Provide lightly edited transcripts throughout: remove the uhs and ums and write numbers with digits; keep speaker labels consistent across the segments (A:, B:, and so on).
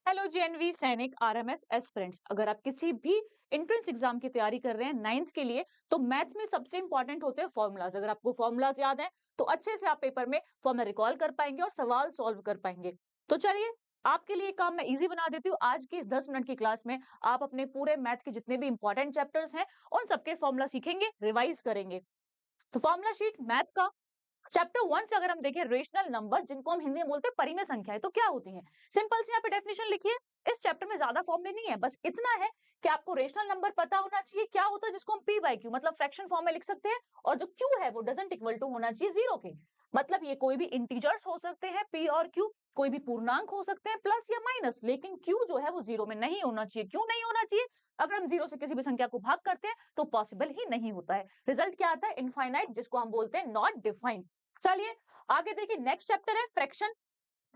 A: Hello JNV सैनिक RMS aspirants. अगर आप किसी भी एंट्रेंस एग्जाम की तैयारी कर रहे हैं नाइन्थ के लिए, तो मैथ्स में सबसे इंपॉर्टेंट होते हैं फॉर्मूलाज। अगर आपको फॉर्मूलाज याद है तो अच्छे से आप पेपर में फॉर्मूला रिकॉल कर पाएंगे और सवाल सॉल्व कर पाएंगे। तो चलिए, आपके लिए काम मैं इजी बना देती हूँ। आज की इस 10 मिनट की क्लास में आप अपने पूरे मैथ के जितने भी इंपॉर्टेंट चैप्टर्स हैं उन सबके फॉर्मूला सीखेंगे, रिवाइज करेंगे। तो फॉर्मूला शीट मैथ का चैप्टर 1 से अगर हम देखें, रेशनल नंबर जिनको हम हिंदी में बोलते हैं परिमेय संख्याएं, तो क्या होती हैं? सिंपल सी यहाँ पे डेफिनेशन लिखिए। इस चैप्टर में ज्यादा फॉर्मूले नहीं है, बस इतना है कि आपको रेशनल नंबर पता होना चाहिए क्या होता है, जिसको हम पी बाई क्यू मतलब फ्रैक्शन फॉर्म में लिख सकते हैं। और जो क्यू है वो डजंट इक्वल टू होना चाहिए जीरो के। मतलब ये कोई भी इंटीजर्स हो सकते हैं पी और क्यू, कोई भी पूर्णांक हो सकते हैं प्लस या माइनस, लेकिन क्यू जो है वो जीरो में नहीं होना चाहिए। क्यों नहीं होना चाहिए? अगर हम जीरो से किसी भी संख्या को भाग करते हैं तो पॉसिबल ही नहीं होता है। रिजल्ट क्या आता है? इनफाइनाइट, जिसको हम बोलते हैं नॉट डिफाइंड। चलिए आगे देखिए, नेक्स्ट चैप्टर है fraction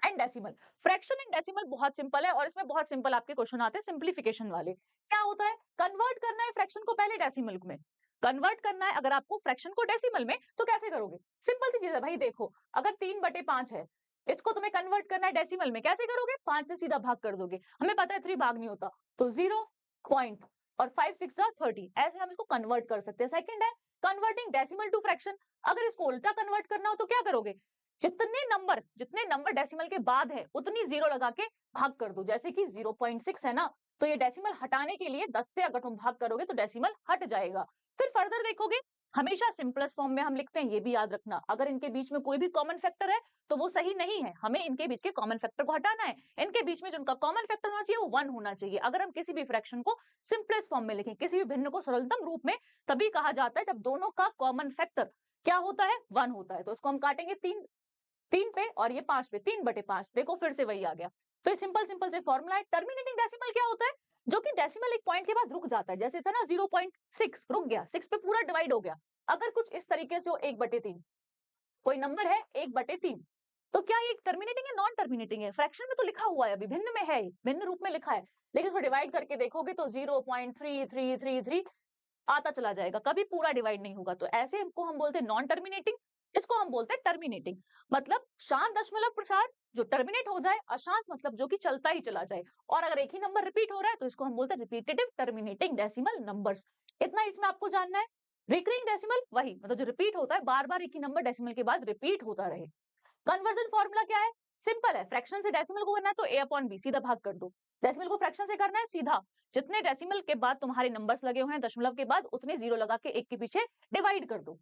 A: and decimal. Fraction and decimal बहुत सिंपल है और इसमें बहुत सिंपल आपके क्वेश्चन आते हैं सिंपलीफिकेशन वाले। क्या होता है? कन्वर्ट करना है फ्रैक्शन को पहले डेसिमल में। कन्वर्ट करना है अगर आपको फ्रैक्शन को डेसिमल में, तो कैसे करोगे? सिंपल सी चीज है भाई, देखो अगर 3/5 है, इसको तुम्हें कन्वर्ट करना है डेसिमल में, कैसे करोगे? 5 से सीधा भाग कर दोगे। हमें पता है 3 भाग नहीं होता, तो 0 पॉइंट और 5 6 30, ऐसे हम इसको कन्वर्ट कर सकते हैं। सेकंड है कन्वर्टिंग डेसिमल टू फ्रैक्शन। अगर इसको उल्टा कन्वर्ट करना हो तो क्या करोगे? जितने नंबर डेसिमल के बाद है उतनी जीरो लगा के भाग कर दो। जैसे कि 0.6 है ना, तो ये डेसिमल हटाने के लिए 10 से अगर तुम भाग करोगे तो डेसिमल हट जाएगा। फिर फर्दर देखोगे, हमेशा सिंपलेस्ट फॉर्म में हम लिखते हैं, ये भी याद रखना। अगर इनके बीच में कोई भी कॉमन फैक्टर है तो वो सही नहीं है, हमें इनके बीच के कॉमन फैक्टर को हटाना है। इनके बीच में जिनका कॉमन फैक्टर होना चाहिए वो 1 होना चाहिए। अगर हम किसी भी फ्रैक्शन को सिंपलेस्ट फॉर्म में लिखें, किसी भी भिन्न को सरलतम रूप में, तभी कहा जाता है जब दोनों का कॉमन फैक्टर क्या होता है? 1 होता है। तो इसको हम काटेंगे 3 पे और ये 5 पे, 3/5। देखो फिर से वही आ गया। तो ये सिंपल सिंपल से फॉर्मूला है। टर्मिनेटिंग डेसिमल क्या होता है? जो कि डेसिमल एक पॉइंट के बाद रुक जाता है। जैसे था ना 0.6 रुक गया, 6 पे पूरा डिवाइड हो गया। अगर कुछ इस तरीके से हो 1/3, कोई नंबर है 1/3, तो क्या ये टर्मिनेटिंग है नॉन टर्मिनेटिंग है? फ्रैक्शन में तो लिखा हुआ है, अभी भिन्न में है, भिन्न रूप में लिखा है, लेकिन इसको डिवाइड करके देखोगे तो 0.3333 आता चला जाएगा, कभी पूरा डिवाइड नहीं होगा। तो ऐसे इनको हम बोलते हैं नॉन टर्मिनेटिंग, इसको हम बोलते हैं टर्मिनेटिंग। मतलब शांत दशमलव प्रसार जो टर्मिनेट हो जाए, अशांत मतलब जो कि चलता ही चला जाए। और अगर एक ही नंबर रिपीट हो रहा है तो इसको हम बोलते हैं रिपीटेटिव टर्मिनेटिंग डेसिमल नंबर्स। इतना इसमें आपको जानना है। रिकरिंग डेसिमल वही, मतलब जो रिपीट होता है, बार बार एक ही नंबर डेसिमल के बाद रिपीट होता रहे। कन्वर्जन फॉर्मूला क्या है? सिंपल है, फ्रैक्शन से डेसिमल को करना है तो a अपॉन बी, सीधा भाग कर दो। डेसिमल को फ्रैक्शन से करना है सीधा, जितने डेसिमल के बाद तुम्हारे नंबर्स लगे हुए हैं दशमलव के बाद, उतने जीरो लगा के एक के पीछे डिवाइड कर दो।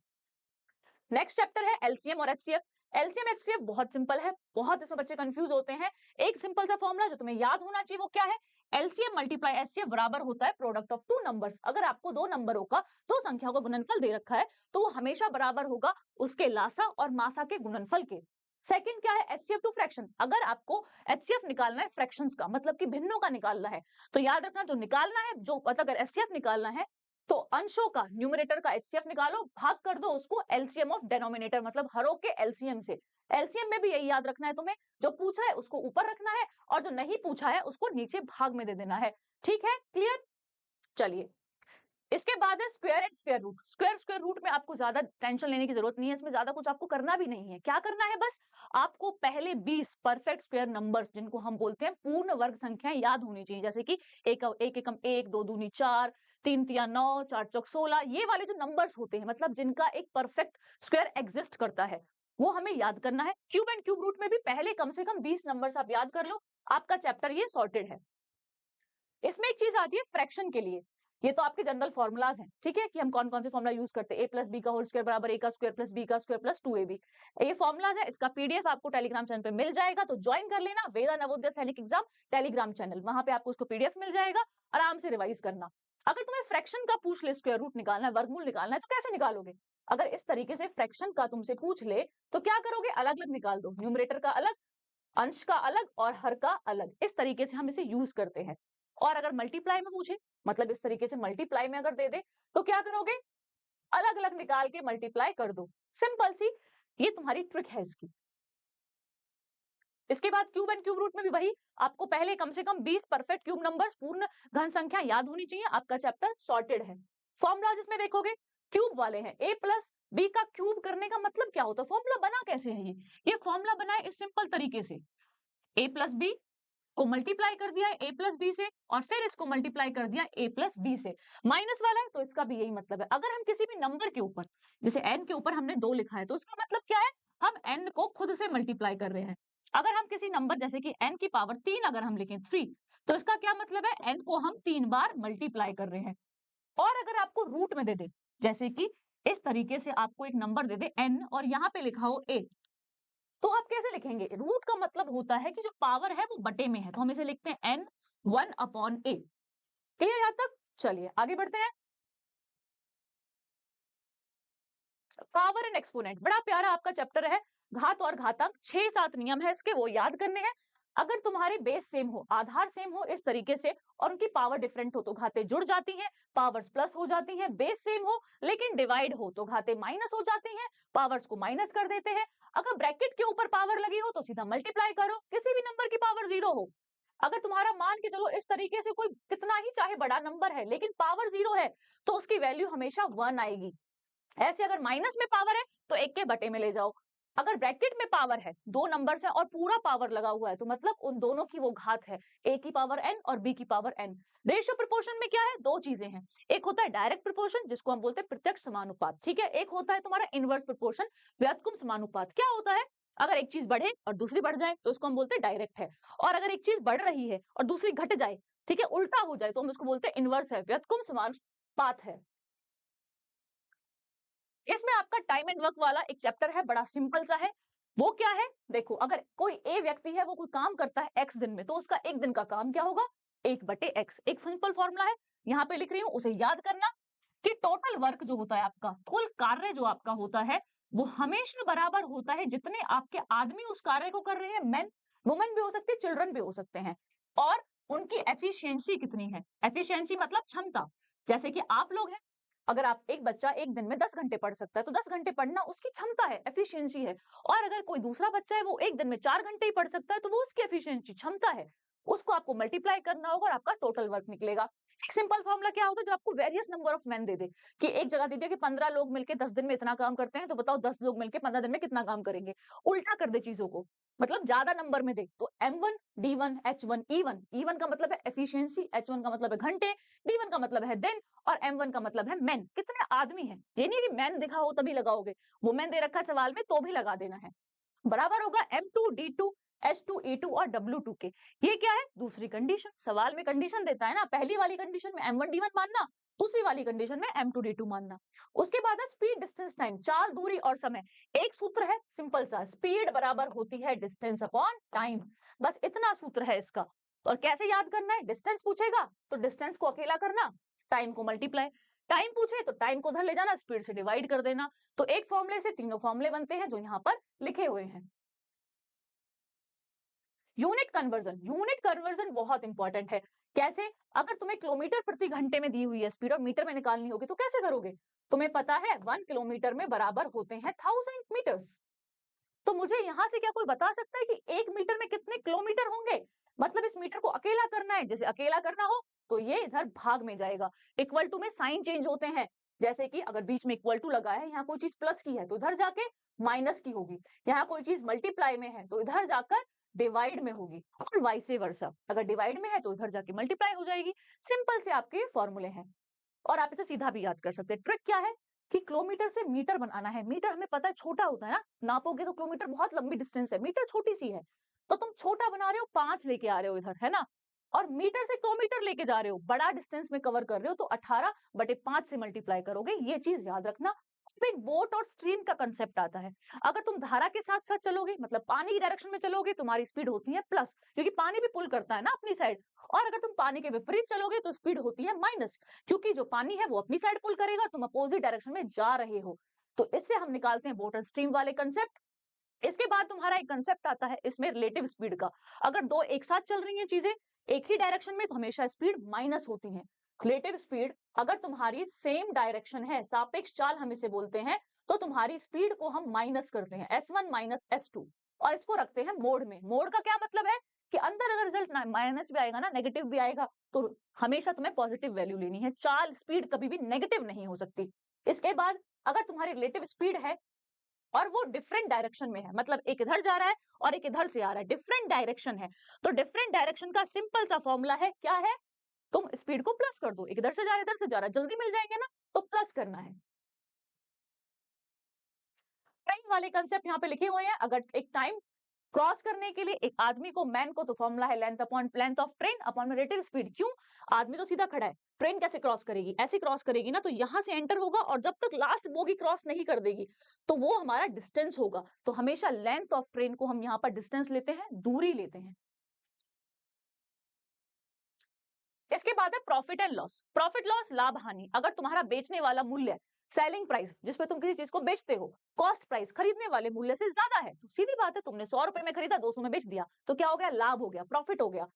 A: नेक्स्ट चैप्टर है एलसीएम और एचसीएफ। एलसीएम एचसीएफ बहुत सिंपल है, बहुत इसमें बच्चे कंफ्यूज होते हैं। एक सिंपल सा फॉर्मूला जो तुम्हें याद होना चाहिए वो क्या है? एलसीएम मल्टीप्लाई एचसीएफ बराबर होता है प्रोडक्ट ऑफ टू नंबर्स। अगर आपको दो नंबरों का, दो संख्याओं का गुणनफल दे रखा है तो वो हमेशा बराबर होगा उसके लासा और मासा के गुणनफल के। सेकंड क्या है? HCF to fraction. अगर आपको एचसीएफ निकालना है फ्रैक्शंस का, मतलब कि भिन्नों का निकालना है, तो याद रखना जो निकालना है, जो मतलब अगर एचसीएफ निकालना है तो अंशों का, न्यूमरेटर का एचसीएफ निकालो, भाग कर दो उसको एलसीएम ऑफ डिनोमिनेटर मतलब हरों के एलसीएम से। एलसीएम में भी यही याद रखना है तुम्हें, जो पूछा है उसको ऊपर रखना है और जो नहीं पूछा है उसको नीचे भाग में दे देना है। ठीक है, क्लियर? चलिए, इसके बाद है square and square root. Square square root में आपको ज्यादा टेंशन लेने की जरूरत नहीं है, इसमें ज्यादा कुछ आपको करना भी नहीं है। क्या करना है? बस आपको पहले 20 परफेक्ट स्क्वायर नंबर्स, जिनको हम बोलते हैं पूर्ण वर्ग संख्याएं, याद होनी चाहिए। जैसे कि एक एकम 1, 2 दूनी 4, 3 तिया 9, 4 चौक 16, ये वाले जो नंबर्स होते हैं, मतलब जिनका एक परफेक्ट स्क्वायर एग्जिस्ट करता है, वो हमें याद करना है। क्यूब एंड क्यूब रूट में भी पहले कम से कम 20 नंबर्स आप याद कर लो, आपका चैप्टर ये सॉर्टेड है। इसमें एक चीज आती है फ्रैक्शन के लिए। ये तो आपके जनरल फॉर्मूलाज हैं, ठीक है, कि हम कौन कौन से फॉर्मूला यूज करते हैं। a प्लस बी का होल स्क्वायर बराबर a का स्क्वायर प्लस b का स्क्वायर प्लस 2ab। ये फॉर्मूलाज है, इसका पीडीएफ आपको टेलीग्राम चैनल पे मिल जाएगा, तो ज्वाइन कर लेना वेदा नवोदय सैनिक एग्जाम टेलीग्राम चैनल, वहां पे आपको उसको पीडीएफ मिल जाएगा। आराम से रिवाइज करना। अगर तुम्हें फ्रैक्शन का पूछ ले, स्क्वायर रूट निकालना है, वर्गमूल निकालना है, तो कैसे निकालोगे? अगर इस तरीके से फ्रैक्शन का तुमसे पूछ ले तो क्या करोगे? अलग अलग निकाल दो, न्यूमरेटर का अलग, अंश का अलग और हर का अलग। इस तरीके से हम इसे यूज करते हैं। और अगर मल्टीप्लाई में पूछे, मतलब इस तरीके से मल्टीप्लाई में अगर दे दे, तो क्या करोगे? अलग अलग निकाल के मल्टीप्लाई कर दो। सिंपल सी ये तुम्हारी ट्रिक है इसकी। इसके बाद क्यूब एंड क्यूब रूट में भी वही, आपको पहले कम से कम 20 परफेक्ट क्यूब नंबर्स, पूर्ण घन संख्या याद होनी चाहिए। आपका चैप्टर सॉर्टेड है। फॉर्मूला जिसमें देखोगे क्यूब वाले हैं, a प्लस बी का क्यूब करने का मतलब क्या होता है? फॉर्मूला बना कैसे है? ये फॉर्मूला बना है इस सिंपल तरीके से, a प्लस बी को मल्टीप्लाई कर दिया a प्लस बी से और फिर इसको मल्टीप्लाई कर दिया a प्लस बी से। माइनस वाला है तो इसका भी यही मतलब है। अगर हम किसी भी नंबर के ऊपर, जैसे n के ऊपर हमने 2 लिखा है, तो इसका मतलब क्या है, हम n को खुद से मल्टीप्लाई कर रहे हैं। अगर हम किसी नंबर जैसे कि n की पावर 3 अगर हम लिखें 3, तो इसका क्या मतलब है, n को हम 3 बार मल्टीप्लाई कर रहे हैं। और अगर आपको रूट में दे दे, जैसे कि इस तरीके से आपको एक नंबर दे दे n और यहाँ पे लिखा हो a, तो आप कैसे लिखेंगे? रूट का मतलब होता है कि जो पावर है वो बटे में है, तो हम इसे लिखते हैं n 1/a। क्लियर यहां तक? चलिए आगे बढ़ते हैं। पावर एंड एक्सपोनेंट बड़ा प्यारा आपका चैप्टर है। घात और घातांक 6-7 नियम है इसके, वो याद करने हैं। अगर तुम्हारे बेस सेम हो, आधार सेम हो इस तरीके से, और उनकी पावर डिफरेंट हो तो घातें जुड़ जाती हैं, पावर्स प्लस हो जाती हैं। बेस सेम हो लेकिन डिवाइड हो तो घातें माइनस हो जाती हैं, पावर्स को माइनस कर देते हैं। अगर ब्रैकेट के ऊपर पावर लगी हो तो सीधा मल्टीप्लाई करो। किसी भी नंबर की पावर 0 हो, अगर तुम्हारा मान के चलो इस तरीके से कोई कितना ही चाहे बड़ा नंबर है लेकिन पावर 0 है, तो उसकी वैल्यू हमेशा 1 आएगी। ऐसे अगर माइनस में पावर है तो 1 के बटे में ले जाओ। अगर ब्रैकेट में पावर है, 2 नंबर्स है और पूरा पावर लगा हुआ है, तो मतलब उन दोनों की वो घात है, a की पावर n और b की पावर n। रेशियो प्रोपोर्शन में क्या है, 2 चीजें हैं। एक होता है डायरेक्ट प्रोपोर्शन जिसको हम बोलते हैं प्रत्यक्ष समानुपात, ठीक है। एक होता है तुम्हारा इनवर्स प्रोपोर्शन, व्युत्क्रम समानुपात। क्या होता है, अगर एक चीज बढ़े और दूसरी बढ़ जाए तो उसको हम बोलते हैं डायरेक्ट है, और अगर एक चीज बढ़ रही है और दूसरी घट जाए, ठीक है, उल्टा हो जाए, तो हम उसको बोलते हैं इनवर्स है, व्युत्क्रम समानुपात है। इसमें आपका टाइम एंड वर्क वाला एक चैप्टर है, बड़ा सिंपल सा है। वो क्या है, देखो, अगर कोई ए व्यक्ति है, वो कोई काम करता है x दिन में, तो उसका एक दिन का काम क्या होगा, 1/x। एक सिंपल फॉर्मूला है, यहाँ पे लिख रही हूँ, उसे याद करना कि टोटल वर्क जो होता है आपका, कुल कार्य जो आपका होता है, वो हमेशा बराबर होता है जितने आपके आदमी उस कार्य को कर रहे हैं। मैन, वुमेन भी हो सकती है, चिल्ड्रन भी हो सकते हैं, और उनकी एफिशिएंसी कितनी है। एफिशिएंसी मतलब क्षमता। जैसे कि आप लोग हैं, अगर आप, एक बच्चा एक दिन में 10 घंटे पढ़ सकता है, तो 10 घंटे पढ़ना उसकी क्षमता है, एफिशिएंसी है। और अगर कोई दूसरा बच्चा है, वो एक दिन में 4 घंटे ही पढ़ सकता है, तो वो उसकी एफिशिएंसी, क्षमता है। उसको आपको मल्टीप्लाई करना होगा और आपका टोटल वर्क निकलेगा। एक सिंपल फॉर्मूला क्या होगा, जो आपको वेरियस नंबर ऑफ मैन दे दे, कि एक जगह दे दिया कि 15 लोग मिलकर 10 दिन में इतना काम करते हैं, तो बताओ 10 लोग मिलकर 15 दिन में कितना काम करेंगे। उल्टा कर दे चीजों को, मतलब ज्यादा नंबर में दे, तो M1 D1 H1 E1। E1 का मतलब है एफिशिएंसी, H1 का मतलब है घंटे, D1 का मतलब है दिन, और M1 का मतलब है मैन, कितने आदमी हैं। ये नहीं कि मैन दिखा हो तभी लगाओगे, वो मैन दे रखा है सवाल में तो भी लगा देना है। बराबर होगा M2 D2 H2 E2 और W2 के। ये क्या है, दूसरी कंडीशन। सवाल में कंडीशन देता है ना, पहली वाली कंडीशन में M1 D1 मानना, दूसरी वाली कंडीशन में M2 D2 मानना। उसके बाद है स्पीड, डिस्टेंस, टाइम, चाल, दूरी और समय। एक सूत्र है सिंपल सा, स्पीड बराबर होती है डिस्टेंस अपॉन टाइम। बस इतना सूत्र है इसका। और कैसे याद करना है, डिस्टेंस पूछेगा तो डिस्टेंस को अकेला करना, टाइम को मल्टीप्लाई, टाइम पूछे तो टाइम को उधर ले जाना, स्पीड से डिवाइड कर देना। तो एक फॉर्मूले से तीनों फॉर्मूले बनते हैं जो यहाँ पर लिखे हुए हैं। यूनिट कन्वर्जन बहुत इंपॉर्टेंट है। कैसे, अगर तुम्हें किलोमीटर प्रति घंटे में दी हुई है स्पीड और मीटर में निकालनी होगी, तो कैसे करोगे। तुम्हें पता है 1 किलोमीटर में बराबर होते हैं 1000 मीटर्स। तो मुझे यहां से क्या कोई बता सकता है कि 1 मीटर में कितने किलोमीटर होंगे। मतलब इस मीटर को अकेला करना है, जैसे अकेला करना हो तो ये इधर भाग में जाएगा। इक्वल टू में साइन चेंज होते हैं, जैसे कि अगर बीच में इक्वल टू लगा है, यहाँ कोई चीज प्लस की है तो इधर जाके माइनस की होगी, यहाँ कोई चीज मल्टीप्लाई में है तो इधर जाकर डिवाइड में होगी, और वाइसे वर्सा, अगर डिवाइड में है तो इधर जाके मल्टीप्लाई हो जाएगी। सिंपल से आपके फॉर्मूले हैं, और आप इसे सीधा भी याद कर सकते हैं। ट्रिक क्या है कि किलोमीटर से मीटर बनाना है। मीटर हमें पता है छोटा होता है ना, नापोगे तो किलोमीटर बहुत लंबी डिस्टेंस है, मीटर छोटी सी है, तो तुम छोटा बना रहे हो, 5 लेके आ रहे हो इधर, है ना, और मीटर से किलोमीटर लेके जा रहे हो, बड़ा डिस्टेंस में कवर कर रहे हो, तो 18/5 से मल्टीप्लाई करोगे। ये चीज याद रखना। अब एक बोट और स्ट्रीम का कंसेप्ट आता है। अगर तुम धारा के साथ साथ चलोगे, मतलब पानी की डायरेक्शन में चलोगे, तुम्हारी स्पीड होती है प्लस, क्योंकि पानी भी पुल करता है ना अपनी साइड। और अगर तुम पानी के विपरीत चलोगे तो स्पीड होती है माइनस, क्योंकि जो पानी है वो अपनी साइड पुल करेगा, तुम अपोजिट डायरेक्शन में जा रहे हो। तो इससे हम निकालते हैं बोट एंड स्ट्रीम वाले कंसेप्ट। इसके बाद तुम्हारा एक कंसेप्ट आता है इसमें रिलेटिव स्पीड का। अगर दो एक साथ चल रही हैं चीजें एक ही डायरेक्शन में, तो हमेशा स्पीड माइनस होती है। रिलेटिव स्पीड, अगर तुम्हारी सेम डायरेक्शन है, सापेक्ष चाल हम इसे बोलते हैं, तो तुम्हारी स्पीड को हम माइनस करते हैं, S1 माइनस S2, और इसको रखते हैं मोड में। मोड का क्या मतलब है कि अंदर अगर रिजल्ट माइनस भी आएगा ना, नेगेटिव भी आएगा, तो हमेशा तुम्हें पॉजिटिव वैल्यू लेनी है। चाल, स्पीड कभी भी नेगेटिव नहीं हो सकती। इसके बाद अगर तुम्हारी रिलेटिव स्पीड है और वो डिफरेंट डायरेक्शन में है, मतलब एक इधर जा रहा है और एक इधर से आ रहा है, डिफरेंट डायरेक्शन है। तो डिफरेंट डायरेक्शन का सिंपल सा फॉर्मूला है, क्या है? तुम स्पीड को प्लस कर दो, एक इधर से जा रहा है इधर से जा रहा है, जल्दी मिल जाएंगे ना, तो प्लस करना है। ट्रेन वाले कंसेप्ट यहाँ पे लिखे हुए हैं। अगर एक टाइम क्रॉस करने के लिए एक आदमी को, मैन को, तो फॉर्मूला है length upon length of train upon relative speed. क्यों? आदमी तो सीधा खड़ा है, ट्रेन कैसे क्रॉस करेगी? ऐसे क्रॉस करेगी ना, तो यहां से एंटर होगा और जब तक लास्ट बोगी क्रॉस नहीं कर देगी तो वो हमारा डिस्टेंस होगा। तो हमेशा लेंथ ऑफ ट्रेन को हम यहाँ पर डिस्टेंस लेते हैं, दूरी लेते हैं। इसके बाद है profit and loss. Profit loss, लाभ हानि। अगर तुम्हारा बेचने वाला मूल्य, सेलिंग प्राइस जिसपे तुम किसी चीज को बेचते हो, कॉस्ट प्राइस खरीदने वाले मूल्य से ज्यादा है, तो सीधी बात है तुमने 100 रुपए में खरीदा 200 में बेच दिया, तो क्या हो गया? लाभ हो गया, प्रॉफिट हो गया।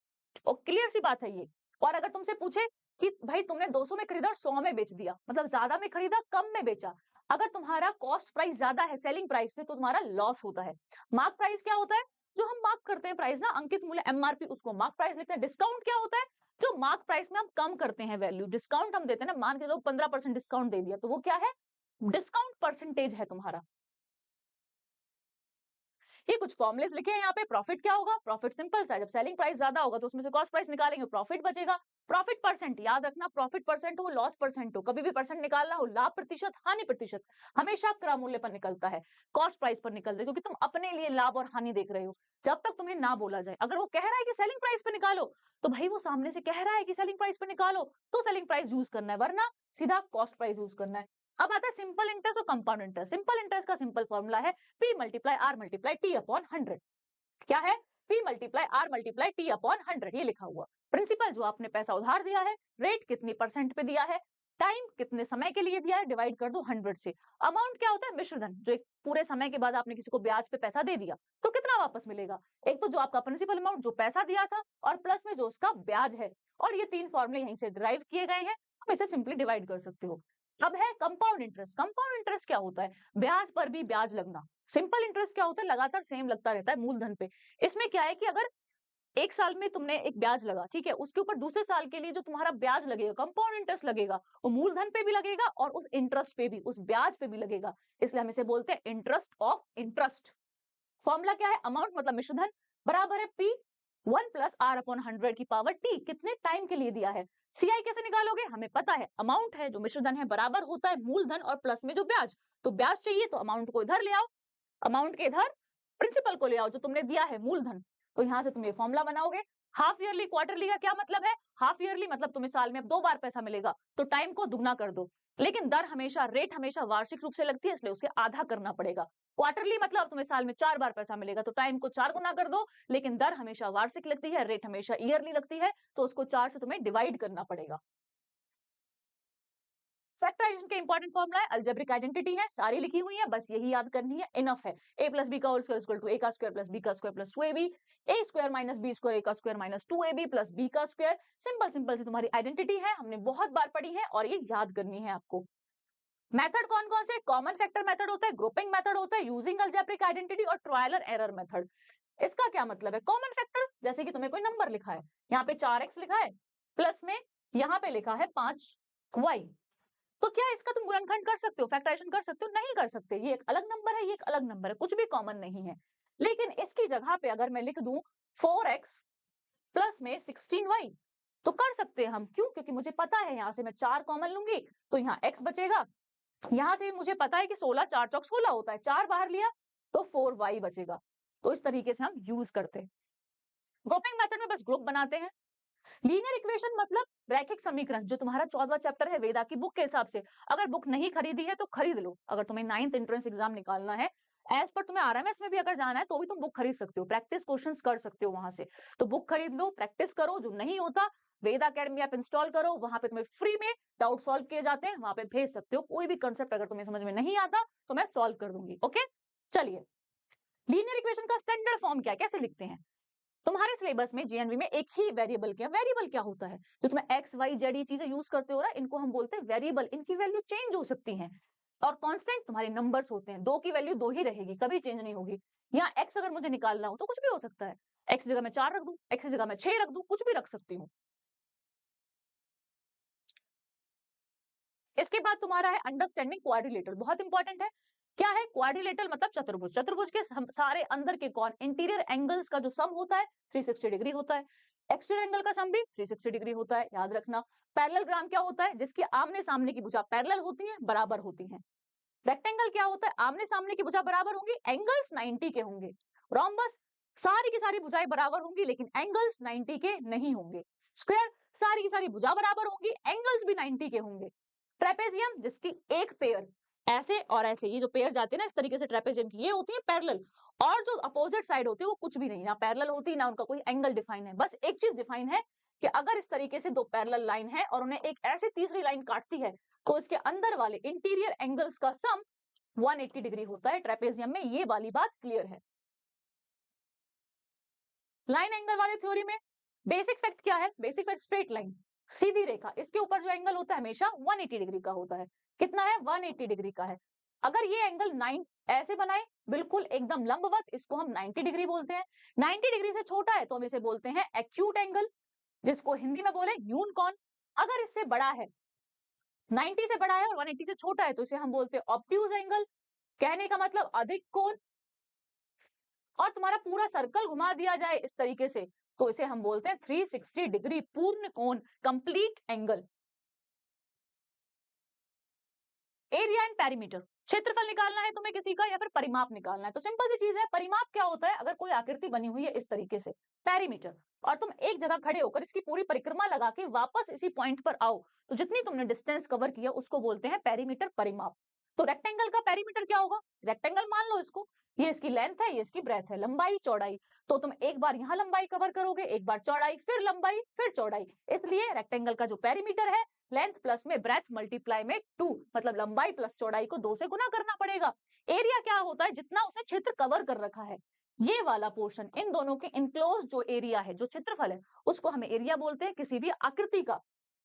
A: और क्लियर सी बात है ये। और अगर तुमसे पूछे कि भाई तुमने 200 में खरीदा और 100 में बेच दिया, मतलब ज्यादा में खरीदा कम में बेचा, अगर तुम्हारा कॉस्ट प्राइस ज्यादा है सेलिंग प्राइस से, तो तुम्हारा लॉस होता है। मार्क प्राइस क्या होता है? जो हम मार्क करते हैं प्राइस ना, अंकित मूल्य एमआरपी, उसको मार्क प्राइस लिखते हैं। डिस्काउंट क्या होता है? जो मार्क प्राइस में हम कम करते हैं वैल्यू। डिस्काउंट हम देते हैं ना, मान के चलो 15% डिस्काउंट दे दिया, तो वो क्या है? डिस्काउंट परसेंटेज है तुम्हारा। ये कुछ फॉर्मुलेस लिखे हैं यहाँ पे। प्रॉफिट क्या होगा? प्रॉफिट सिंपल सा है, जब सेलिंग प्राइस ज्यादा होगा तो उसमें से कॉस्ट प्राइस निकालेंगे, प्रॉफिट बचेगा। प्रॉफिट परसेंट याद रखना, प्रॉफिट परसेंट हो लॉस परसेंट हो, कभी भी परसेंट निकालना हो, लाभ प्रतिशत हानि प्रतिशत हमेशा क्रय मूल्य पर निकलता है, कॉस्ट प्राइस पर निकलता है, क्योंकि तुम अपने लिए लाभ और हानि देख रहे हो। जब तक तुम्हें ना बोला जाए, अगर वो कह रहा है कि सेलिंग प्राइस पे निकालो, तो भाई वो सामने से कह रहा है कि सेलिंग प्राइस पे निकालो, तो सेलिंग प्राइस यूज करना है, वरना सीधा कॉस्ट प्राइस यूज करना है। अब आता है सिंपल इंटरेस्ट और कंपाउंड इंटरेस्ट। सिंपल इंटरेस्ट का सिंपल फॉर्मूला है P multiply R multiply T upon 100। क्या है? P multiply R multiply T upon 100, ये लिखा हुआ। प्रिंसिपल, जो आपने पैसा उधार दिया है, रेट कितनी परसेंट पे दिया है, टाइम कितने समय के लिए दिया है, डिवाइड कर दो 100 से। अमाउंट क्या होता है? मिश्रधन, जो एक पूरे समय के बाद आपने किसी को ब्याज पे पैसा दे दिया, तो कितना वापस मिलेगा? एक तो जो आपका प्रिंसिपल अमाउंट जो पैसा दिया था, और प्लस में जो उसका ब्याज है। और ये तीन फॉर्मूले यहीं से डिराइव किए गए हैं, हम इसे सिंपली डिवाइड कर सकते हो। अब है कंपाउंड इंटरेस्ट। कंपाउंड इंटरेस्ट क्या होता है? ब्याज पर भी ब्याज लगना। सिंपल इंटरेस्ट क्या होता है? लगातार सेम लगता रहता है मूलधन पे। इसमें क्या है कि अगर एक साल में तुमने एक ब्याज लगा, ठीक है, उसके ऊपर दूसरे साल के लिए जो तुम्हारा ब्याज लगेगा, कंपाउंड इंटरेस्ट लगेगा, वो मूलधन पे भी लगेगा और उस इंटरेस्ट पे भी, उस ब्याज पे भी लगेगा। इसलिए हम इसे बोलते हैं इंटरेस्ट ऑफ इंटरेस्ट। फॉर्मूला क्या है? अमाउंट मतलब मिश्रधन बराबर है P 1 प्लस R अपॉन 100 की पावर T। कितने टाइम के लिए दिया है? CI कैसे निकालोगे? हमें पता है, अमाउंट है जो मिश्रधन है बराबर होता है मूलधन और प्लस में जो ब्याज। तो ब्याज चाहिए तो अमाउंट को इधर ले आओ, अमाउंट के इधर प्रिंसिपल को ले आओ जो तुमने दिया है मूलधन। तो यहां से तुम ये फॉर्मूला बनाओगे। हाफ ईयरली क्वार्टरली का क्या मतलब है? हाफ ईयरली मतलब तुम्हें साल में अब 2 बार पैसा मिलेगा, तो टाइम को दुगना कर दो। लेकिन दर हमेशा, रेट हमेशा वार्षिक रूप से लगती है, इसलिए उसके आधा करना पड़ेगा। क्वार्टरली मतलब तुम्हें साल में 4 बार पैसा मिलेगा, तो टाइम को 4 गुना कर दो। लेकिन दर हमेशा वार्षिक लगती है, रेट हमेशा ईयरली लगती है, तो उसको 4 से तुम्हें डिवाइड करना पड़ेगा। फैक्टराइजेशन के इंपॉर्टेंट फॉर्मूला है, अलजेब्रिक आइडेंटिटी है, सारी लिखी हुई है, बस यही याद करनी है, इनफ है। a प्लस बी का whole square equal to a का स्क्वायर प्लस b का square plus 2ab, a square minus b square a का square minus 2ab plus b का स्क्वायर। सिंपल सिंपल सी तुम्हारी आइडेंटिटी है, हमने बहुत बार पढ़ी है और ये याद करनी है आपको। मेथड कौन कौन से? कॉमन फैक्टर मेथड होता है, ग्रुपिंग मेथड होता है, यूजिंग अलजेब्रिक आइडेंटिटी और ट्रायल और एरर मेथड। इसका क्या मतलब है? कॉमन फैक्टर, जैसे कि तुम्हें कोई नंबर लिखा है, यहाँ पे 4x लिखा है, प्लस में यहाँ पे लिखा है 5y, तो क्या इसका तुम गुणनखंड कर सकते हो, फैक्टराइजेशन कर सकते हो? नहीं कर सकते। ये एक अलग नंबर है, ये एक अलग नंबर है, कुछ भी कॉमन नहीं है। लेकिन इसकी जगह पे अगर मैं लिख दूं 4x प्लस में 16y, तो कर सकते हैं हम। क्यों? क्योंकि मुझे पता है यहाँ से मैं 4 कॉमन लूंगी तो यहाँ x बचेगा, यहाँ से भी मुझे पता है कि 16 4 चौक 16 होता है, 4 बाहर लिया तो 4y बचेगा। तो इस तरीके से हम यूज करते हैं। ग्रुपिंग मेथड में बस ग्रुप बनाते हैं। लीनियर इक्वेशन मतलब रैखिक समीकरण, जो तुम्हारा 14वां चैप्टर है वेदा की बुक के हिसाब से। अगर बुक नहीं खरीदी है तो खरीद लो। अगर तुम्हें 9th एंट्रेंस एग्जाम निकालना है, एज पर तुम्हें आरएमएस में भी अगर जाना है, तो भी तुम बुक खरीद सकते हो, प्रैक्टिस क्वेश्चंस कर सकते हो वहां से। तो बुक खरीद लो, प्रैक्टिस करो। जो नहीं होता, वेदा अकेडमी ऐप इंस्टॉल करो, वहां पे तुम्हें फ्री में डाउट सॉल्व किए जाते हैं, वहां पे भेज सकते हो। कोई भी कंसेप्ट अगर तुम्हें समझ में नहीं आता तो मैं सॉल्व कर दूंगी। ओके, चलिए, लीनियर इक्वेशन का स्टैंडर्ड फॉर्म क्या है, कैसे लिखते हैं? तुम्हारे सिलेबस में जीएनवी में एक ही वेरिएबल क्या, वेरिएबल क्या होता है? जो तुम्हें एक्स वाई जेड ये चीजें यूज करते हो ना, इनको हम बोलते हैं वेरिएबल। इनकी वैल्यू चेंज हो सकती है। और कांस्टेंट तुम्हारे नंबर्स होते हैं, 2 की वैल्यू 2 ही रहेगी, कभी चेंज नहीं होगी। यहाँ एक्स अगर मुझे निकालना हो तो कुछ भी हो सकता है। एक्स की जगह मैं 4 रख दूं, एक्स की जगह मैं 6 रख दूं, कुछ भी रख सकती हूँ। इसके बाद तुम्हारा है अंडरस्टैंडिंग क्वाड्रिलेटरल, बहुत इंपॉर्टेंट है। क्या है? क्वाड्रिलेटरल मतलब चतुर्भुज। चतुर्भुज के सारे अंदर के कौन इंटीरियर एंगल्स का जो सम होता है 360 डिग्री होता है। एक्सटीरियर एंगल का सम भी 360 डिग्री होता है, याद रखना। पैरेललोग्राम क्या होता है? जिसकी आमने सामने की भुजा पैरेलल होती है, बराबर होती है। रेक्टेंगल क्या होता है? आमने सामने की भुजा बराबर होंगी, एंगल्स 90 के होंगे। रोम्बस सारी की सारी भुजाएं बराबर होंगी लेकिन एंगल्स 90 के नहीं होंगे। स्क्वायर सारी की सारी भुजा बराबर होंगी, एंगल्स भी 90 के होंगे। ट्रेपेजियम जिसकी एक पेयर ऐसे और ऐसे, ये जो पेयर जाते हैं ना इस तरीके से ट्रेपेजियम की, ये होती है पैरेलल। और जो अपोजिट साइड होती है वो कुछ भी नहीं, ना पैरेलल होती ना उनका कोई एंगल डिफाइन है। बस एक चीज डिफाइन है कि अगर इस तरीके से दो पैरेलल लाइन है और उन्हें एक ऐसी तीसरी लाइन काटती है तो इसके अंदर वाले इंटीरियर एंगल्स का सम 180 डिग्री होता है ट्रेपेजियम में। ये वाली बात क्लियर है। लाइन एंगल वाले थ्योरी में बेसिक फैक्ट क्या है? बेसिक फैक्ट स्ट्रेट लाइन, सीधी रेखा, इसके ऊपर जो एंगल होता है हमेशा 180 डिग्री का होता है। कितना है? 180 डिग्री का है। अगर ये एंगल 9 ऐसे बनाए बिल्कुल एकदम लंबवत, इसको हम 90 डिग्री बोलते हैं। 90 डिग्री से छोटा है तो हम इसे बोलते हैं एक्यूट एंगल, जिसको हिंदी में बोले न्यून कोण। अगर इससे बड़ा है, 90 से बड़ा है और 180 से छोटा है तो इसे हम बोलते हैं ऑब्ट्यूज एंगल, कहने का मतलब अधिक कोण। और तुम्हारा पूरा सर्कल घुमा दिया जाए इस तरीके से तो इसे हम बोलते हैं 360 डिग्री, पूर्ण कोण, complete angle. Area and perimeter, क्षेत्रफल निकालना है तुम्हें किसी का या फिर परिमाप निकालना है तो सिंपल सी चीज है। परिमाप क्या होता है? अगर कोई आकृति बनी हुई है इस तरीके से, पेरीमीटर, और तुम एक जगह खड़े होकर इसकी पूरी परिक्रमा लगा के वापस इसी पॉइंट पर आओ तो जितनी तुमने डिस्टेंस कवर किया उसको बोलते हैं पेरीमीटर, परिमाप। तो रेक्टेंगल का पेरीमीटर क्या होगा? रेक्टेंगल मान लो इसको, ये इसकी लेंथ है, ये इसकी ब्रेथ है, लंबाई चौड़ाई। तो तुम एक बार यहाँ लंबाई कवर करोगे, एक बार चौड़ाई, फिर लंबाई, फिर चौड़ाई। इसलिए रेक्टेंगल का जो पेरीमीटर है, लेंथ प्लस में ब्रेथ मल्टीप्लाई में 2, मतलब लंबाई प्लस चौड़ाई को 2 से गुना करना पड़ेगा। एरिया क्या होता है? जितना उसने क्षेत्र कवर कर रखा है, ये वाला पोर्शन, इन दोनों के इनक्लोज जो एरिया है, जो क्षेत्रफल है, उसको हम एरिया बोलते हैं किसी भी आकृति का।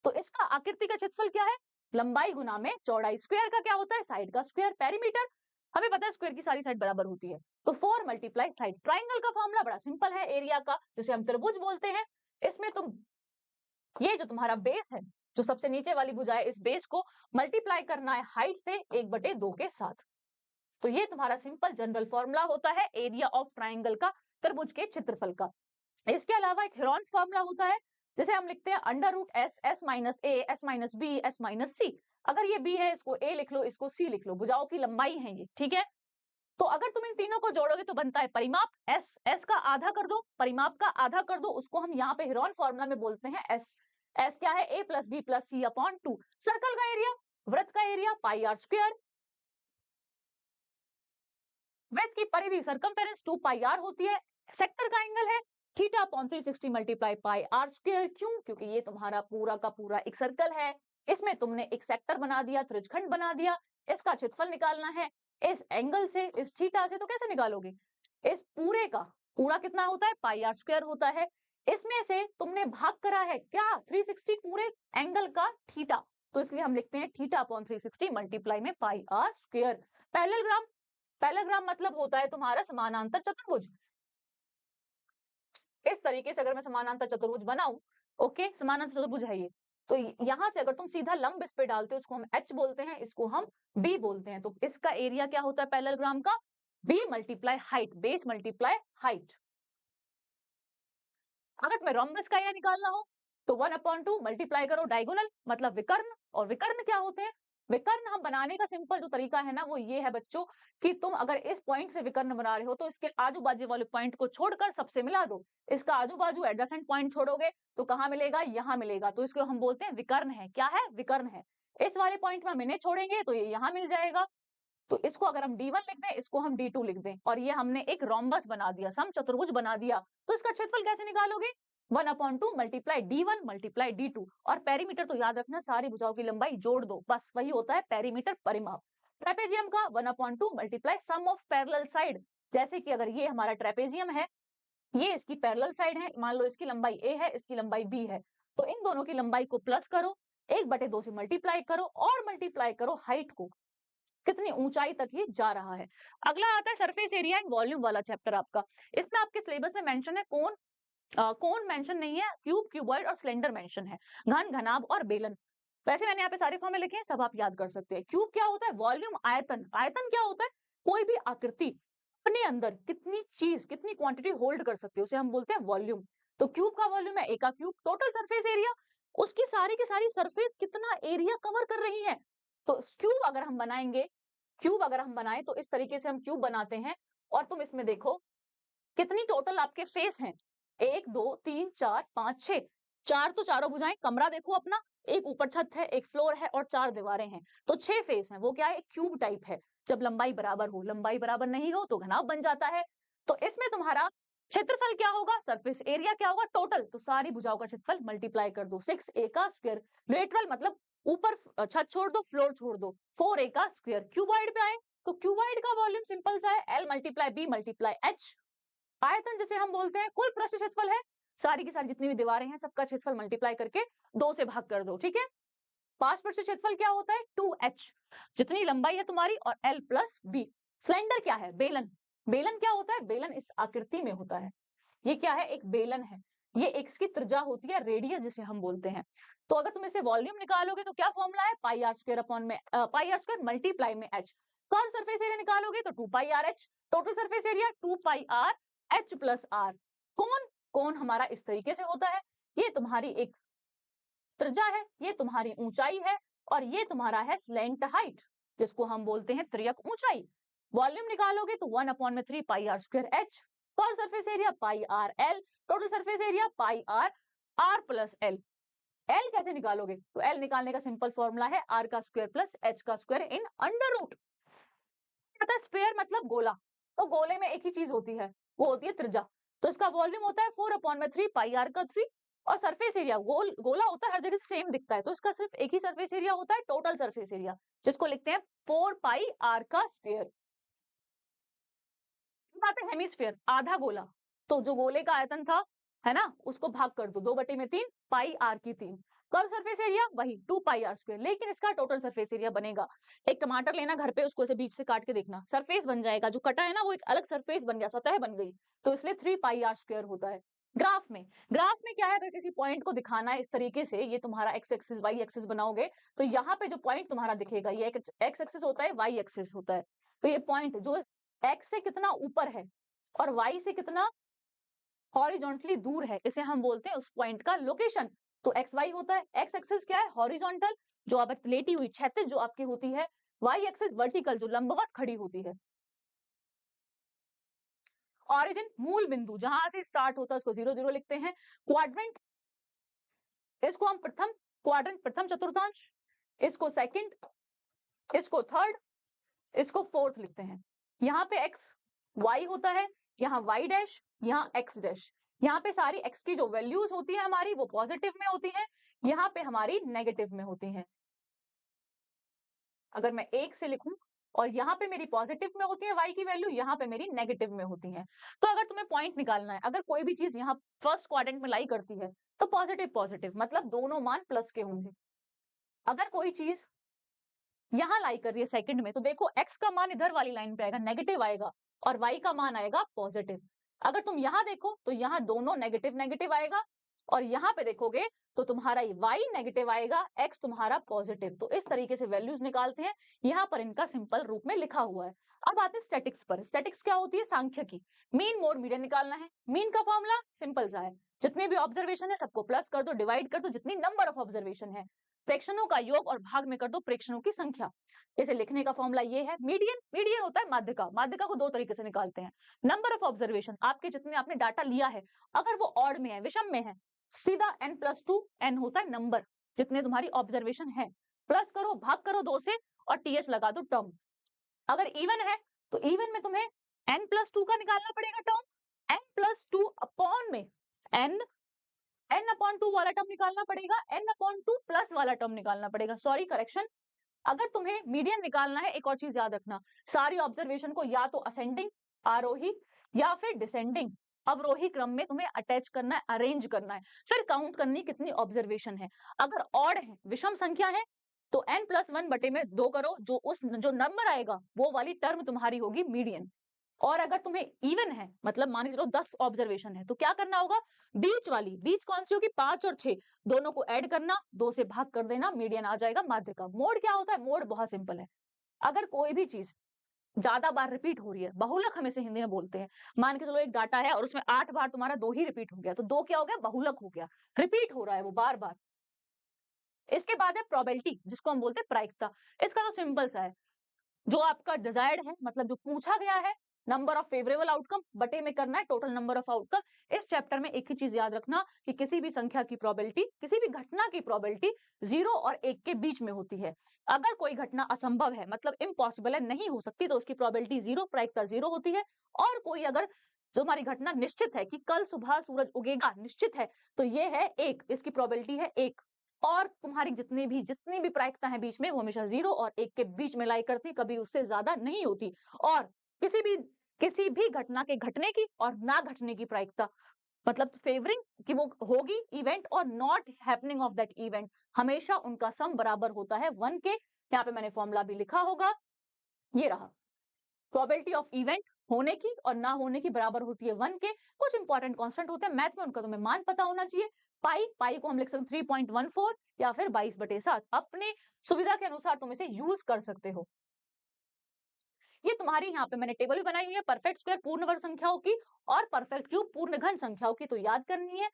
A: तो इसका आकृति का क्षेत्रफल क्या है? लंबाई गुना में चौड़ाई। स्क्वायर का क्या होता है? साइड का स्क्वायर। पेरीमीटर हमें पता है स्क्वायर की सारी साइड बराबर होती है तो 4 मल्टीप्लाई साइड। ट्राइंगल का फॉर्मूला बड़ा सिंपल है एरिया का, जिसे हम त्रिभुज बोलते हैं। इसमें तुम ये जो तुम्हारा बेस है, जो सबसे नीचे वाली भुजा है, इस बेस को मल्टीप्लाई करना है हाइट से 1/2 के साथ। तो ये तुम्हारा सिंपल जनरल फॉर्मूला होता है एरिया ऑफ ट्राइंगल का, त्रिभुज के क्षेत्रफल का। इसके अलावा एक हेरोन्स फॉर्मूला होता है जिसे हम लिखते हैं under root s, s minus a, s minus b, s minus c. अगर ये बी है इसको ए लिख लो, इसको सी लिख लो, भुजाओं की लंबाई है ये, ठीक है। तो अगर तुम इन तीनों को जोड़ोगे तो बनता है परिमाप। एस, एस का आधा कर दो, परिमाप का आधा कर दो, उसको हम यहाँ पे हेरोन फॉर्मूला में बोलते हैं एस। एस क्या है? ए प्लस बी प्लस सी अपॉन 2। सर्कल का एरिया, वृत्त का एरिया पाई आर स्क्वायर, वृत्त की परिधि सर्कमफेरेंस 2 पाई आर होती है। सेक्टर का एंगल है theta upon 360 multiply pi r square. क्यों? क्योंकि ये तुम्हारा पूरा का पूरा एक सर्कल है, इसमें तुमने एक सेक्टर बना दिया, त्रिज्यखंड बना दिया। इसका क्षेत्रफल निकालना है इस एंगल से, इस थीटा से, तो कैसे निकालोगे? इस पूरे का पूरा कितना होता है? पाई आर स्क्वायर होता है। इसमें से तुमने भाग करा है क्या? 360 पूरे एंगल का थीटा, तो इसलिए हम लिखते हैं थीटा अपॉन 360 मल्टीप्लाई में pi r square. Parallelogram, parallelogram मतलब होता है तुम्हारा समानांतर चतुर्भुज। इस तरीके से अगर मैं समानांतर चतुर्भुज बनाऊं, ओके, समानांतर चतुर्भुज है ये, तो यहां से अगर तुम सीधा लंब इस पे डालते हो, इसको हम एच बोलते हैं, इसको हम बी बोलते हैं। तो इसका एरिया क्या होता है पैरेललोग्राम का? B multiply height, base multiply height. अगर तुम्हें रोम्बस का एरिया निकालना हो तो 1/2 मल्टीप्लाई करो डायगोनल, मतलब विकर्ण। और विकर्ण क्या होते हैं? विकर्ण हम बनाने का सिंपल जो तरीका है ना वो ये है बच्चों, कि तुम अगर इस पॉइंट से विकर्ण बना रहे हो तो इसके आजू बाजू वाले पॉइंट को छोड़कर सबसे मिला दो। इसका आजू बाजू एडजेसेंट पॉइंट छोड़ोगे तो कहाँ मिलेगा? यहाँ मिलेगा। तो इसको हम बोलते हैं विकर्ण है। क्या है? विकर्ण है। इस वाले पॉइंट में हम इन्हें छोड़ेंगे तो ये यहाँ मिल जाएगा। तो इसको अगर हम D1 लिख दें, इसको हम D2 लिख दें, और ये हमने एक रोम्बस बना दिया, समचतुर्भुज बना दिया। तो इसका क्षेत्रफल कैसे निकालोगे? 1/2 मल्टीप्लाई D1 मल्टीप्लाई D2। और पेरीमीटर तो याद रखना, सारी भुजाओं की लंबाई जोड़ दो, बस वही होता है पेरीमीटर, परिमाप। ट्रेपेजियम का 1/2 multiply sum of parallel side. जैसे कि अगर ये हमारा ट्रेपेजियम है, ये इसकी पैरेलल साइड है, मान लो इसकी लंबाई A है, इसकी लंबाई B है, तो इन दोनों की लंबाई को प्लस करो, 1/2 से मल्टीप्लाई करो और मल्टीप्लाई करो हाइट को, कितनी ऊंचाई तक ये जा रहा है। अगला आता है सरफेस एरिया एंड वॉल्यूम वाला चैप्टर आपका। इसमें आपके सिलेबस में मेंशन है कोन, कोन मेंशन नहीं है, क्यूब, क्यूबॉइड और सिलेंडर मेंशन है, घन, घनाभ और बेलन। वैसे मैंने यहाँ पे सारे फॉर्मूले लिखे हैं, सब आप याद कर सकते हैं। क्यूब क्या होता है? वॉल्यूम, आयतन। आयतन क्या होता है? कोई भी आकृति अपने अंदर कितनी चीज, कितनी क्वांटिटी होल्ड कर सकती है, उसे हम बोलते हैं वॉल्यूम। तो क्यूब का वॉल्यूम है ए का क्यूब। टोटल सरफेस एरिया, उसकी सारी की सारी सरफेस कितना एरिया कवर कर रही है। तो क्यूब अगर हम बनाएंगे, क्यूब अगर हम बनाए तो इस तरीके से हम क्यूब बनाते हैं। और तुम इसमें देखो कितनी टोटल आपके फेस हैं, 1 2 3 4 5 6। चार तो चारों भुजाएं, कमरा देखो अपना, एक ऊपर छत है, एक फ्लोर है और 4 दीवारें हैं, तो 6 फेस हैं। वो क्या है? एक क्यूब टाइप है। जब लंबाई बराबर हो, लंबाई बराबर नहीं हो तो घनाभ बन जाता है। तो इसमें तुम्हारा क्षेत्रफल क्या होगा? सरफेस एरिया क्या होगा? टोटल। तो सारी भुजाओं का क्षेत्रफल मल्टीप्लाई कर दो, 6 ए का स्क्वायर। लेटरल मतलब ऊपर छत छोड़ दो, फ्लोर छोड़ दो, 4 ए का स्क्वायर। क्यूबॉइड पे आए तो क्यूबॉइड का वॉल्यूम सिंपल सा है, l multiply b multiply h. आयतन जिसे हम बोलते हैं, कुल पृष्ठ क्षेत्रफल है, सारी की सारी जितनी भी दीवारें हैं सबका क्षेत्रफल मल्टीप्लाई करके 2 से भाग कर दो, ठीक है। पास पृष्ठ क्षेत्रफल क्या होता है? 2h, जितनी लंबाई है तुम्हारी, और l प्लस बी। सिलेंडर क्या है? बेलन। बेलन क्या होता है? बेलन इस आकृति में होता है। ये क्या है? एक बेलन है। ये एक्स की त्रिज्या होती है, रेडियस जिसे हम बोलते हैं। तो अगर तुम इसे वॉल्यूम निकालोगे तो क्या फॉर्मूला है? पाई आर स्क्वायर अपॉन में पाई आर स्क्वायर मल्टीप्लाई में एच। कर्व सरफेस एरिया निकालोगे तो 2 pi r h. Total surface area 2 pi r h plus r. कौन कौन हमारा इस तरीके से होता है, ये तुम्हारी एक त्रिज्या है, ये तुम्हारी ऊंचाई है, और ये तुम्हारा है स्लैंट हाइट, जिसको हम बोलते हैं त्रियक ऊंचाई। वॉल्यूम निकालोगे तो 1/3 पाई आर स्क्वायर एच। पर surface area pi r l. Total surface area pi r r plus l. L कैसे निकालोगे? तो एल निकालने का सिंपल फॉर्मूला है आर का स्क्वायर प्लस एच का square in under root. Square मतलब गोला, तो गोले में एक ही चीज होती है, वो होती है त्रिज्या। तो इसका वॉल्यूम होता है 4/3 पाई आर का 3, और सरफेस एरिया गोला होता है, हर जगह से सेम दिखता है, तो इसका सिर्फ एक ही सरफेस एरिया होता है, टोटल सरफेस एरिया, जिसको लिखते हैं 4 पाई आर का स्क्वायर। बात है हेमिस्फीयर, आधा गोला। तो जो गोले का आयतन था, है ना, उसको भाग कर दो, 2/3 पाई आर की 3। कर्व सरफेस एरिया वही 2 पाई आर स्क्वायर, लेकिन इसका टोटल सरफेस एरिया बनेगा। एक टमाटर लेना घर पे, उसको ऐसे बीच से काट के देखना, सरफेस बन जाएगा, जो कटा है ना वो एक अलग सरफेस बन गया, सतह बन गई। तो इसलिए 3 पाई आर स्क्वायर होता है। ग्राफ में क्या है? अगर किसी पॉइंट को दिखाना है इस तरीके से, ये तुम्हारा एक्स एक्सिस वाई एक्सिस बनाओगे, तो यहाँ पे जो पॉइंट तुम्हारा दिखेगा, ये एक्स एक्सिस होता है, वाई एक्सिस होता है। तो ये पॉइंट जो एक्स से कितना ऊपर है और वाई से कितना हॉरिजॉन्टली दूर है, इसे हम बोलते हैं उस पॉइंट का लोकेशन। तो एक्स वाई होता है। एक्स एक्सिस क्या है? हॉरिजॉन्टल, जो आप लेटी हुई क्षैतिज जो आपकी होती है। वाई एक्सिस वर्टिकल, जो लंबवत खड़ी होती है। ऑरिजिन मूल बिंदु, जहां से स्टार्ट होता है उसको 0 0 लिखते हैं। क्वाड्रेंट, इसको हम प्रथम क्वाड्रेंट, प्रथम चतुर्थांश, इसको सेकंड, इसको थर्ड, इसको फोर्थ लिखते हैं। यहाँ पे एक्स वाई होता है, यहाँ वाई डैश, यहाँ एक्स डैश। यहाँ पे सारी एक्स की जो वैल्यूज होती है हमारी, वो पॉजिटिव में होती है, यहाँ पे हमारी नेगेटिव में होती है। अगर मैं 1 से लिखूं और यहाँ पे मेरी पॉजिटिव में होती है वाई की वैल्यू, यहाँ पे मेरी नेगेटिव में होती है। तो अगर तुम्हें पॉइंट निकालना है, अगर कोई भी चीज यहाँ फर्स्ट क्वाड्रेंट में लाई करती है, तो पॉजिटिव पॉजिटिव मतलब दोनों मान प्लस के होंगे। अगर कोई चीज यहाँ लाई कर रही है सेकंड में, तो देखो एक्स का मान इधर वाली लाइन पे आएगा, नेगेटिव आएगा, और वाई का मान आएगा पॉजिटिव। अगर तुम यहाँ देखो तो यहाँ दोनों नेगेटिव नेगेटिव आएगा, और यहाँ पे देखोगे तो तुम्हारा वाई नेगेटिव आएगा, एक्स तुम्हारा पॉजिटिव। तो इस तरीके से वैल्यूज निकालते हैं, यहाँ पर इनका सिंपल रूप में लिखा हुआ है। अब आते हैं स्टैटिक्स पर। स्टैटिक्स क्या होती है? सांख्यिकी। मीन मोड मीडियन निकालना है। मीन का फॉर्मूला सिंपल सा है, जितने भी ऑब्जर्वेशन है सबको प्लस कर दो, डिवाइड कर दो जितनी नंबर ऑफ ऑब्जर्वेशन है, प्रेक्षणों का योग और भाग में कर दो प्रेक्षणों की संख्या। इसे लिखने का फॉर्मूला ये है। मीडियन, मीडियन होता है माध्यिका। माध्यिका को दो तरीके से निकालते हैं। नंबर ऑफ ऑब्जर्वेशन, आपके जितने आपने डाटा लिया है, अगर वो ऑड में है, विषम में है, सीधा n+2, n होता है नंबर, जितने तुम्हारी ऑब्जर्वेशन है, प्लस करो, भाग करो 2 से, और टीएच लगा दो टर्म। अगर इवन है तो इवन में तुम्हें n+2 का निकालना पड़ेगा टर्म, n+2 अपॉन में n/2 वाला टर्म निकालना पड़ेगा, n/2 प्लस वाला टर्म निकालना पड़ेगा। Sorry, correction. अगर तुम्हें मीडियन निकालना है, एक और चीज याद रखना, सारी ऑब्जर्वेशन को या तो असेंडिंग आरोही या फिर डिसेंडिंग अवरोही क्रम में तुम्हें अटैच करना है, अरेंज करना है, फिर काउंट करनी कितनी ऑब्जर्वेशन है। अगर ऑड है, विषम संख्या है, तो n+1 बटे में 2 करो, जो नंबर आएगा वो वाली टर्म तुम्हारी होगी मीडियन। और अगर तुम्हें इवन है, मतलब मान के चलो 10 ऑब्जर्वेशन है, तो क्या करना होगा, बीच कौन सी होगी, 5 और 6 दोनों को ऐड करना, 2 से भाग कर देना, मीडियन आ जाएगा माध्य का। मोड क्या होता है, मोड बहुत सिंपल है, अगर कोई भी चीज ज्यादा बार रिपीट हो रही है, बहुलक हम इसे हिंदी में बोलते हैं, मान के चलो एक डाटा है और उसमें 8 बार तुम्हारा 2 ही रिपीट हो गया, तो 2 क्या हो गया, बहुलक हो गया, रिपीट हो रहा है वो बार बार। इसके बाद है प्रोबेबिलिटी, जिसको हम बोलते हैं प्रायिकता। इसका तो सिंपल सा है, जो आपका डिजायर्ड है, मतलब जो पूछा गया है, नंबर ऑफ फेवरेबल आउटकम बटे में करना है टोटल नंबर ऑफ आउटकम। इस चैप्टर में एक ही चीज याद रखना कि किसी भी संख्या की प्रोबेबिलिटी, किसी भी घटना की प्रोबेबिलिटी 0 और 1 के बीच में होती है। अगर कोई घटना असंभव है, मतलब इम्पॉसिबल है, नहीं हो सकती, तो उसकी प्रोबेबिलिटी 0, प्रायिकता 0 होती है। और कोई अगर जो हमारी घटना निश्चित है कि कल सुबह सूरज उगेगा, निश्चित है, तो ये है 1, इसकी प्रोबेबिलिटी है 1। और तुम्हारी जितनी भी प्रायिकता है बीच में, वो हमेशा 0 और 1 के बीच में लाई करती, कभी उससे ज्यादा नहीं होती। और किसी भी घटना के घटने की और ना घटने की प्रायिकता, मतलब फेवरिंग कि वो होगी इवेंट और not happening of that event, हमेशा उनका सम बराबर होता है 1 के। यहाँ पे मैंने फॉर्मूला भी लिखा होगा, ये रहा, प्रोबेबिलिटी ऑफ इवेंट होने की और ना होने की बराबर होती है 1 के। कुछ इंपॉर्टेंट कांस्टेंट होते हैं मैथ में, उनका तुम्हें मान पता होना चाहिए। पाई को हम लिख सकते 3.14 या फिर 22/7, अपने सुविधा के अनुसार तुम इसे यूज कर सकते हो। ये तुम्हारी यहाँ पे मैंने टेबल भी बनाई हुई है, परफेक्ट स्क्वायर पूर्ण वर्ग संख्याओं की और परफेक्ट क्यूब पूर्ण घन संख्याओं की, तो याद करनी है।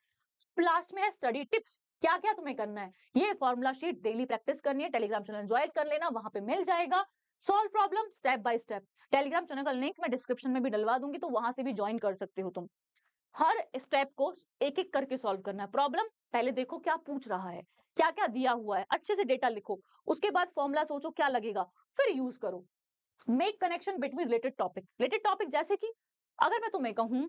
A: लास्ट में है स्टडी टिप्स, क्या क्या तुम्हें करना है, ये फॉर्मूला शीट डेली प्रैक्टिस करनी है, टेलीग्राम चैनल ज्वाइन कर लेना, वहां पे मिल जाएगा। Solve problem step by step, Telegram channel का लिंक मैं डिस्क्रिप्शन में भी डलवा दूंगी, तो वहां से भी ज्वाइन कर सकते हो तुम। हर स्टेप को एक एक करके सॉल्व करना है। प्रॉब्लम पहले देखो क्या पूछ रहा है, क्या क्या दिया हुआ है, अच्छे से डेटा लिखो, उसके बाद फॉर्मूला सोचो क्या लगेगा, फिर यूज करो। Make connection between related topic, जैसे कि अगर मैं तुम्हें कहूं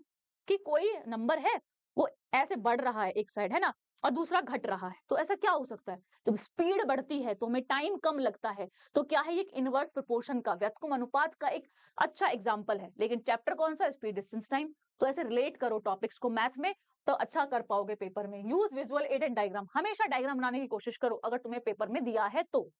A: कि कोई नंबर है, वो ऐसे बढ़ रहा है एक साइड, है ना, और दूसरा घट रहा है, तो ऐसा क्या हो सकता है, जब स्पीड बढ़ती है तो हमें टाइम कम लगता है, तो क्या है, एक इनवर्स प्रोपोर्शन का, व्यत्क्रम अनुपात का एक अच्छा एग्जाम्पल है। लेकिन चैप्टर कौन सा, स्पीड डिस्टेंस टाइम, तो ऐसे रिलेट करो टॉपिक्स को मैथ में, तो अच्छा कर पाओगे पेपर में। Use visual add and diagram, हमेशा डायग्राम बनाने की कोशिश करो अगर तुम्हें पेपर में दिया है तो।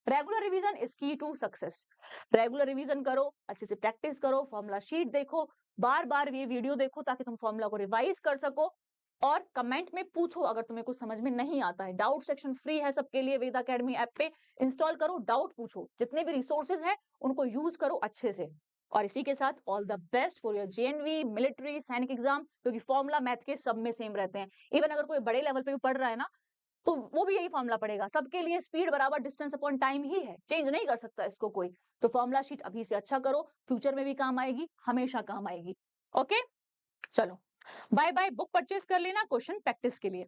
A: रेगुलर रिवीजन इज की टू सक्सेस, रेगुलर रिवीजन करो, अच्छे से प्रैक्टिस करो, फॉर्मूला शीट देखो, बार बार ये वीडियो देखो ताकि तुम फॉर्मूला को रिवाइज कर सको। और कमेंट में पूछो अगर तुम्हें कुछ समझ में नहीं आता है, डाउट सेक्शन फ्री है सबके लिए, वेद अकेडमी ऐप पे इंस्टॉल करो, डाउट पूछो, जितने भी रिसोर्सेज हैं उनको यूज करो अच्छे से। और इसी के साथ all the best for your JNV, military, सैनिक एग्जाम, क्योंकि फॉर्मूला मैथ के सब में सेम रहते हैं। इवन अगर कोई बड़े लेवल पे भी पढ़ रहा है ना, तो वो भी यही फॉर्मूला पड़ेगा, सबके लिए स्पीड बराबर डिस्टेंस अपॉन टाइम ही है, चेंज नहीं कर सकता इसको कोई। तो फॉर्मूला शीट अभी से अच्छा करो, फ्यूचर में भी काम आएगी, हमेशा काम आएगी। ओके, चलो बाय बाय, बुक परचेज कर लेना क्वेश्चन प्रैक्टिस के लिए।